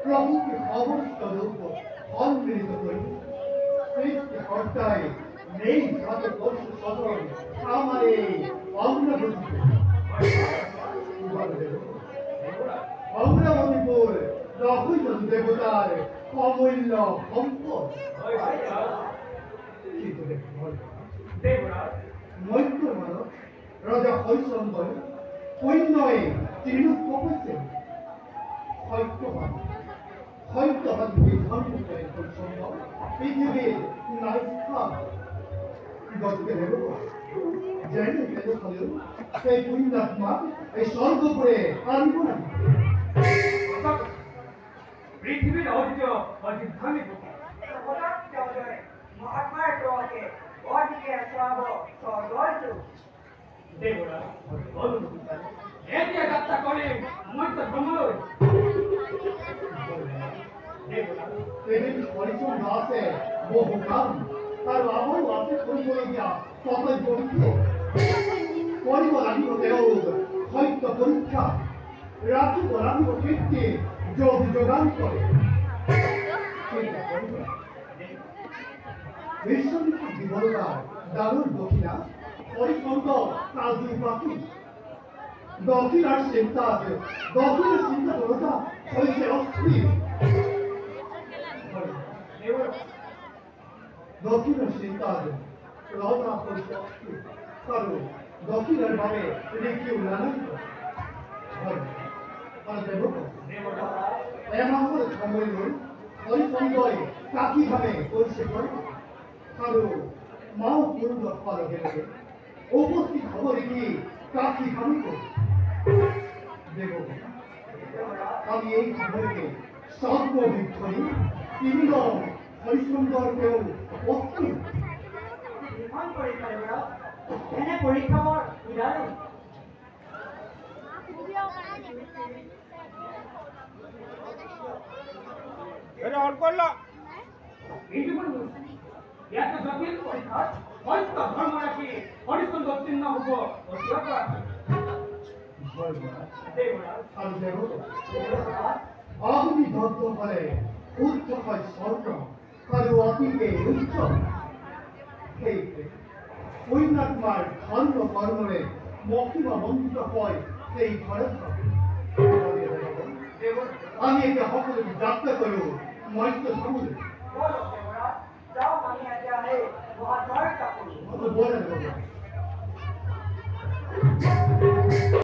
প্রভুকে অবস্থ রূপ অমৃত করি সৃষ্টি কর্তায় নেই সাথে বর্ষ সদর আমার এই অগ্রগতি অগ্রগতিপুর রহিত দেবতার অমূল্য সম্পদ মৈত্র মানব রাজা হরিশঙ্কর কৈন্নয়ে তৃণমূল করেছেন হয়তোবাদ ধর্ম করে হরিশঙ্কর পৃথিবীর নারীস্থান গতকে দেব জানি কেন হলেও সেই পুণ্যাত্মা এই স্বর্গপুরে আনব না পৃথিবীর অর্জন অর্জিধানিক মহাত্মার ক্রোধে অদিকে শ্রাব স্বর্গজ দেবরা এতে যাত্রা করে মৈত্র ব্রহ্মলোর দেবরা তেমনি হরিশন দাসে বহু কাম তার আবারও আছে পরিবলে গিয়া কত জড়িত পরিব লাগিব দেও হয়তো পরীক্ষা রাখিব লাগিব কীর্তি যোগ যোগান করে বিশ্ববিখ্যাত বিবরণার দারুণ দক্ষিণা হরিশঙ্কর কাজী পাখি দক্ষিণার চিন্তা আছে দক্ষিণের চিন্তা করতা হয়েছে অস্থির দক্ষিণের চিন্তা আছে রওনা করছে অস্থির কারণ দক্ষিণের ভাবে রেখে উড়ানাই এমন করে সময় নয় হরিশঙ্করে কাকি ভাবে করছে করে কারো মাও পূর্ণ ফলে গেলে উপস্থিত খবরে কি কাকি ভাবে দেব আমি এই খবরকে সর্ববিক্ষণী তিন হরিশঙ্করকেও অত্যন্ত এনে পরীক্ষা কর উদাহরণ এটা অন করলো এত জটিল পরীক্ষা হয়তো ধর্ম রাখি হরিশচন্দ্র উত্তীর্ণ হব অগ্নি দগ্ধ ফলে উচ্চ হয় স্বর্ণ কারো অতিকে উচ্চ পূর্ণাত্মার ধর্ম কর্মে মহিমা মন্ত্র হয় সেই ভারত আমি একটা সকলকে যাত্রা করব মৈত্র সমুদ্রে